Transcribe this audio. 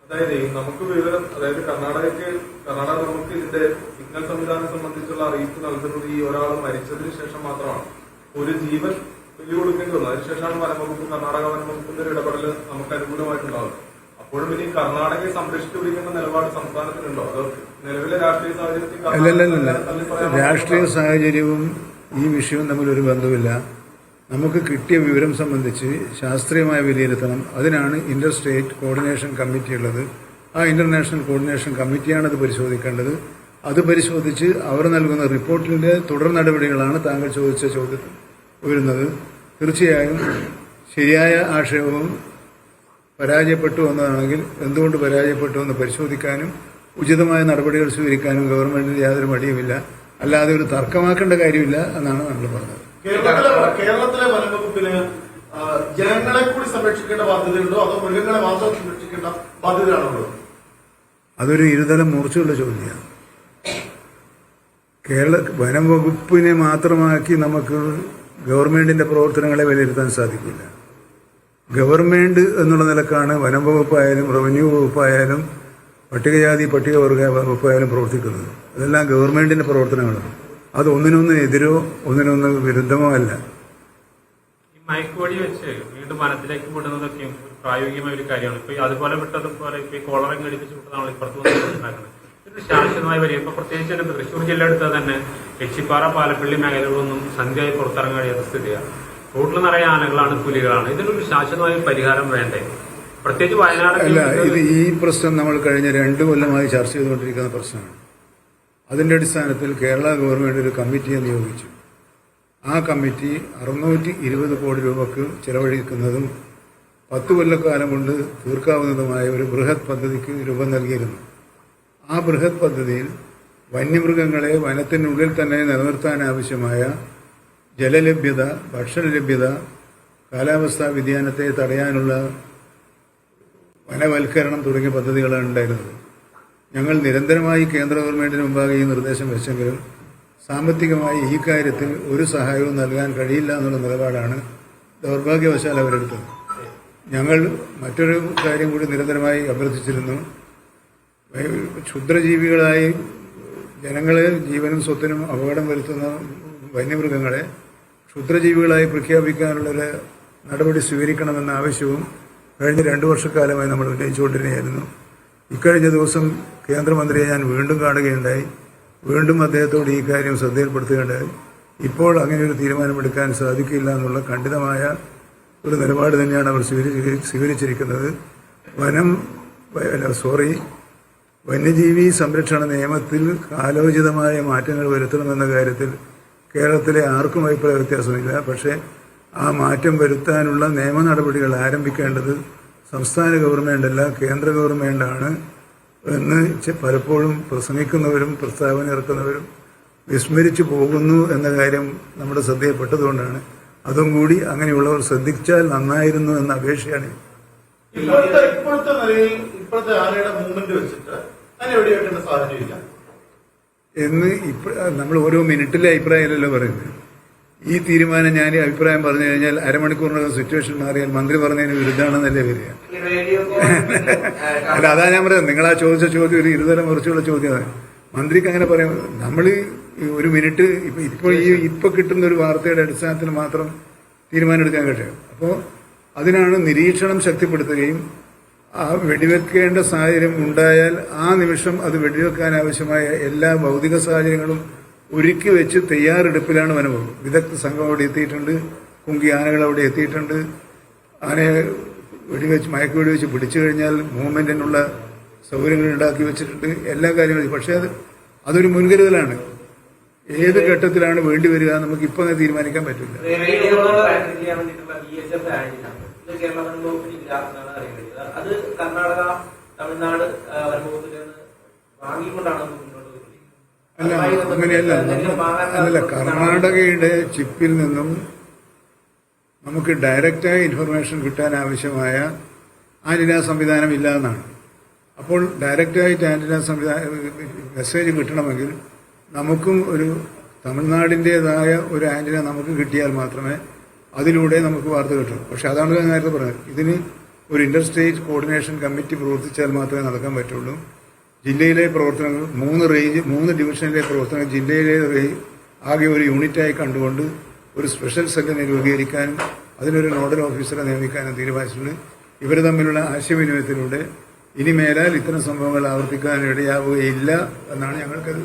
അതായത് നമുക്ക് വിവരം, അതായത് കർണാടക നമുക്ക് ഇതിന്റെ സിഗ്നൽ സംവിധാനം സംബന്ധിച്ചുള്ള അറിയിപ്പ് നൽകുന്നത് ഈ ഒരാൾ മരിച്ചതിന് ശേഷം മാത്രമാണ്. ഒരു ജീവൻ ബലി കൊടുക്കേണ്ടി വന്നു, അതിനുശേഷമാണ് കർണാടക വനംവകുപ്പിന്റെ ഒരു ഇടപെടൽ നമുക്ക് അനുകൂലമായിട്ടുണ്ടാവുന്നത്. അപ്പോഴും ഇനി കർണാടകയെ സംരക്ഷിച്ചു പിടിക്കുന്ന നിലപാട് സംസ്ഥാനത്തിനുണ്ടോ? അതോ നിലവിലെ രാഷ്ട്രീയ സാഹചര്യത്തിൽ? രാഷ്ട്രീയ സാഹചര്യവും ഈ വിഷയവും തമ്മിൽ ഒരു ബന്ധമില്ല. നമുക്ക് കിട്ടിയ വിവരം സംബന്ധിച്ച് ശാസ്ത്രീയമായ വിലയിരുത്തണം. അതിനാണ് ഇന്റർ സ്റ്റേറ്റ് കോർഡിനേഷൻ കമ്മിറ്റി ഉള്ളത്. ആ ഇന്റർനാഷണൽ കോർഡിനേഷൻ കമ്മിറ്റിയാണ് അത് പരിശോധിക്കേണ്ടത്. അത് പരിശോധിച്ച് അവർ നൽകുന്ന റിപ്പോർട്ടിന്റെ തുടർ നടപടികളാണ് താങ്കൾ ചോദിച്ച ചോദ്യത്തിൽ വരുന്നത്. തീർച്ചയായും ശരിയായ ആക്ഷേപവും പരാജയപ്പെട്ടു എന്നതാണെങ്കിൽ എന്തുകൊണ്ട് പരാജയപ്പെട്ടു എന്ന് പരിശോധിക്കാനും ഉചിതമായ നടപടികൾ സ്വീകരിക്കാനും ഗവൺമെന്റിന് യാതൊരു മടിയുമില്ല. അല്ലാതെ ഒരു തർക്കമാക്കേണ്ട കാര്യമില്ല എന്നാണ് നമ്മൾ പറഞ്ഞത്. കേരളത്തിലെ വനംവകുപ്പിന് ജനങ്ങളെ കൂടി സംരക്ഷിക്കേണ്ട ബാധ്യതയുണ്ടോ, അതോ മൃഗങ്ങളെ മാത്രം സംരക്ഷിക്കേണ്ട ബാധ്യതയാണുള്ളത്? അതൊരു ഇരുതലം മൂർച്ചയുള്ള ചോദ്യമാണ്. വനം വകുപ്പിനെ മാത്രമാക്കി നമുക്ക് ഗവൺമെന്റിന്റെ പ്രവർത്തനങ്ങളെ വിലയിരുത്താൻ സാധിക്കില്ല. ഗവൺമെന്റ് എന്നുള്ള നിലക്കാണ് വനം വകുപ്പായാലും റവന്യൂ വകുപ്പായാലും പട്ടികജാതി പട്ടികവർഗ വകുപ്പായാലും പ്രവർത്തിക്കുന്നത്. അതെല്ലാം ഗവൺമെന്റിന്റെ പ്രവർത്തനങ്ങളാണ്. അത് ഒന്നിനൊന്ന് എതിരോ ഒന്നിനൊന്ന് വിരുദ്ധമോ അല്ല. ഈ മയക്കുവടി വെച്ച് വീണ്ടും വനത്തിലേക്ക് വിടുന്നതൊക്കെ പ്രായോഗികമായ ഒരു കാര്യമാണ്. ഇപ്പൊ അതുപോലെ വിട്ടതുപോലെ ഇപ്പൊ ഈ കോളറം ഘടിപ്പിച്ച് വിട്ടതാണ് ഇപ്പുറത്ത് ഉണ്ടാക്കുന്നത്. ഇതൊരു ശാശ്വതമായി വരിക. ഇപ്പൊ പ്രത്യേകിച്ച് തൃശ്ശൂർ ജില്ല എടുത്താൽ തന്നെ എച്ചിപ്പാറ പാലപ്പള്ളി മേഖലകളൊന്നും സന്ധ്യയായി പുറത്തിറങ്ങാൻ കഴിയാത്ത സ്ഥിതിയാണ്. റോഡിൽ നിറയെ ആനകളാണ്, പുലികളാണ്. ഇതിനൊരു ശാശ്വതമായ പരിഹാരം വേണ്ടേ? പ്രത്യേകിച്ച് വയനാട് അല്ല, ഇത് ഈ പ്രശ്നം നമ്മൾ കഴിഞ്ഞ 2 കൊല്ലമായി ചർച്ച ചെയ്തുകൊണ്ടിരിക്കുന്ന പ്രശ്നമാണ്. അതിന്റെ അടിസ്ഥാനത്തിൽ കേരള ഗവൺമെന്റ് ഒരു കമ്മിറ്റിയെ നിയോഗിച്ചു. ആ കമ്മിറ്റി 620 കോടി രൂപക്ക് ചെലവഴിക്കുന്നതും 10 കൊല്ലക്കാലം കൊണ്ട് തീർക്കാവുന്നതുമായ ഒരു ബൃഹത് പദ്ധതിക്ക് രൂപം നൽകിയിരുന്നു. ആ ബൃഹത് പദ്ധതിയിൽ വന്യമൃഗങ്ങളെ വനത്തിനുള്ളിൽ തന്നെ നിലനിർത്താൻ ആവശ്യമായ ജലലഭ്യത, ഭക്ഷണലഭ്യത, കാലാവസ്ഥാ വ്യതിയാനത്തെ തടയാനുള്ള വനവൽക്കരണം തുടങ്ങിയ പദ്ധതികളാണ് ഉണ്ടായിരുന്നത്. ഞങ്ങൾ നിരന്തരമായി കേന്ദ്ര ഗവൺമെന്റിന് മുമ്പാകെ ഈ നിർദ്ദേശം വെച്ചെങ്കിലും സാമ്പത്തികമായി ഈ കാര്യത്തിൽ ഒരു സഹായവും നൽകാൻ കഴിയില്ല എന്നുള്ള നിലപാടാണ് ദൗർഭാഗ്യവശാൽ അവരെടുത്തത്. ഞങ്ങൾ മറ്റൊരു കാര്യം കൂടി നിരന്തരമായി അഭ്യർത്ഥിച്ചിരുന്നു. ക്ഷുദ്രജീവികളായി ജനങ്ങളെ ജീവനും സ്വത്തിനും അപകടം വരുത്തുന്ന വന്യമൃഗങ്ങളെ ക്ഷുദ്രജീവികളായി പ്രഖ്യാപിക്കാനുള്ളൊരു നടപടി സ്വീകരിക്കണമെന്ന ആവശ്യവും കഴിഞ്ഞ 2 വർഷക്കാലമായി നമ്മൾ ഉന്നയിച്ചുകൊണ്ടിരിക്കുകയായിരുന്നു. ഇക്കഴിഞ്ഞ ദിവസം കേന്ദ്രമന്ത്രിയെ ഞാൻ വീണ്ടും കാണുകയുണ്ടായി. വീണ്ടും അദ്ദേഹത്തോട് ഈ കാര്യം ശ്രദ്ധയിൽപ്പെടുത്തുകയുണ്ടായി. ഇപ്പോൾ അങ്ങനെയൊരു തീരുമാനമെടുക്കാൻ സാധിക്കില്ല എന്നുള്ള ഖണ്ഡിതമായ ഒരു നിലപാട് തന്നെയാണ് അവർ സ്വീകരിച്ചിരിക്കുന്നത്. വന്യജീവി സംരക്ഷണ നിയമത്തിൽ കാലോചിതമായ മാറ്റങ്ങൾ വരുത്തണമെന്ന കാര്യത്തിൽ കേരളത്തിലെ ആർക്കും അഭിപ്രായ വ്യത്യാസമില്ല. പക്ഷേ ആ മാറ്റം വരുത്താനുള്ള നിയമ നടപടികൾ ആരംഭിക്കേണ്ടത് സംസ്ഥാന ഗവൺമെന്റല്ല, കേന്ദ്ര ഗവൺമെന്റാണ് എന്ന് പലപ്പോഴും പ്രസംഗിക്കുന്നവരും പ്രസ്താവന ഇറക്കുന്നവരും വിസ്മരിച്ചു പോകുന്നു എന്ന കാര്യം നമ്മുടെ ശ്രദ്ധയിൽപ്പെട്ടതുകൊണ്ടാണ്. അതും കൂടി അങ്ങനെയുള്ളവർ ശ്രദ്ധിച്ചാൽ നന്നായിരുന്നു എന്ന അപേക്ഷയാണ്. ഇപ്പോഴത്തെ നിലയിൽ ഇപ്പോഴത്തെ ആനയുടെ മൂവ്മെന്റ് വെച്ചിട്ട് അതിനെ വെടിവെക്കേണ്ട സാഹചര്യമില്ല എന്ന് നമ്മൾ ഓരോ മിനിറ്റിലെ അഭിപ്രായമല്ലല്ലോ പറയുന്നത്. ഈ തീരുമാനം ഞാൻ അഭിപ്രായം പറഞ്ഞു കഴിഞ്ഞാൽ അരമണിക്കൂറിനകം സിറ്റുവേഷൻ മാറിയാൽ മന്ത്രി പറഞ്ഞതിന് വിരുദ്ധാണെന്നല്ലേ വരിക. അല്ല, അതാ ഞാൻ പറയാം, നിങ്ങളാ ചോദിച്ച ചോദ്യം ഒരു ഇരുതരം മുറിച്ചുള്ള ചോദ്യമാണ്. മന്ത്രിക്ക് അങ്ങനെ പറയാം. നമ്മൾ ഒരു മിനിറ്റ് ഇപ്പൊ കിട്ടുന്ന ഒരു വാർത്തയുടെ അടിസ്ഥാനത്തിൽ മാത്രം തീരുമാനമെടുക്കാൻ കഴിയും. അപ്പോൾ അതിനാണ് നിരീക്ഷണം ശക്തിപ്പെടുത്തുകയും ആ വെടിവെക്കേണ്ട സാഹചര്യം ഉണ്ടായാൽ ആ നിമിഷം അത് വെടിവെക്കാൻ ആവശ്യമായ എല്ലാ ഭൗതിക സാഹചര്യങ്ങളും ഒരുക്കി വെച്ച് തയ്യാറെടുപ്പിലാണ് വനംവകുപ്പ്. വിദഗ്ധ സംഘം അവിടെ എത്തിയിട്ടുണ്ട്. കുങ്കി ആനകൾ അവിടെ എത്തിയിട്ടുണ്ട്. ആനയെ മയക്ക് വെടിവെച്ച് പിടിച്ചു കഴിഞ്ഞാൽ മൂവ്മെന്റിനുള്ള സൗകര്യങ്ങൾ ഉണ്ടാക്കി വെച്ചിട്ടുണ്ട്. എല്ലാ കാര്യങ്ങളും. പക്ഷേ അതൊരു മുൻകരുതലാണ്. ഏത് ഘട്ടത്തിലാണ് വേണ്ടി വരിക നമുക്ക് ഇപ്പൊ തീരുമാനിക്കാൻ പറ്റില്ല. അത് കർണാടക, തമിഴ്നാട് വനംവകുപ്പിൽ വാങ്ങിക്കൊണ്ടാണ്. അല്ല, അങ്ങനെയല്ല. അല്ലല്ല, കർണാടകയുടെ ചിപ്പിൽ നിന്നും നമുക്ക് ഡയറക്റ്റായ ഇൻഫർമേഷൻ കിട്ടാൻ ആവശ്യമായ ആന്റിന സംവിധാനം ഇല്ല എന്നാണ്. അപ്പോൾ ഡയറക്റ്റായിട്ട് ആന്റിന മെസ്സേജ് കിട്ടണമെങ്കിൽ നമുക്കും ഒരു തമിഴ്നാടിൻ്റെതായ ഒരു ആന്റിന നമുക്ക് കിട്ടിയാൽ മാത്രമേ അതിലൂടെ നമുക്ക് വാർത്ത കിട്ടുള്ളൂ. പക്ഷെ അതാണ് ഞാൻ നേരത്തെ പറഞ്ഞത്. ഇതിന് ഒരു ഇന്റർ സ്റ്റേറ്റ് കോർഡിനേഷൻ കമ്മിറ്റി പ്രവർത്തിച്ചാൽ മാത്രമേ നടക്കാൻ പറ്റുള്ളൂ. ജില്ലയിലെ പ്രവർത്തനങ്ങൾ 3 ഡിവിഷനിലെ പ്രവർത്തനങ്ങൾ ജില്ലയിലെ ആകെ ഒരു യൂണിറ്റായി കണ്ടുകൊണ്ട് ഒരു സ്പെഷ്യൽ സെല്ലിനെ രൂപീകരിക്കാനും അതിനൊരു നോഡൽ ഓഫീസറെ നിയമിക്കാനും തീരുമാനിച്ചിട്ടുണ്ട്. ഇവർ തമ്മിലുള്ള ആശയവിനിമയത്തിലൂടെ ഇനി മേലാൽ ഇത്തരം സംഭവങ്ങൾ ആവർത്തിക്കാൻ ഇടയാവുകയില്ല എന്നാണ് ഞങ്ങൾക്കത്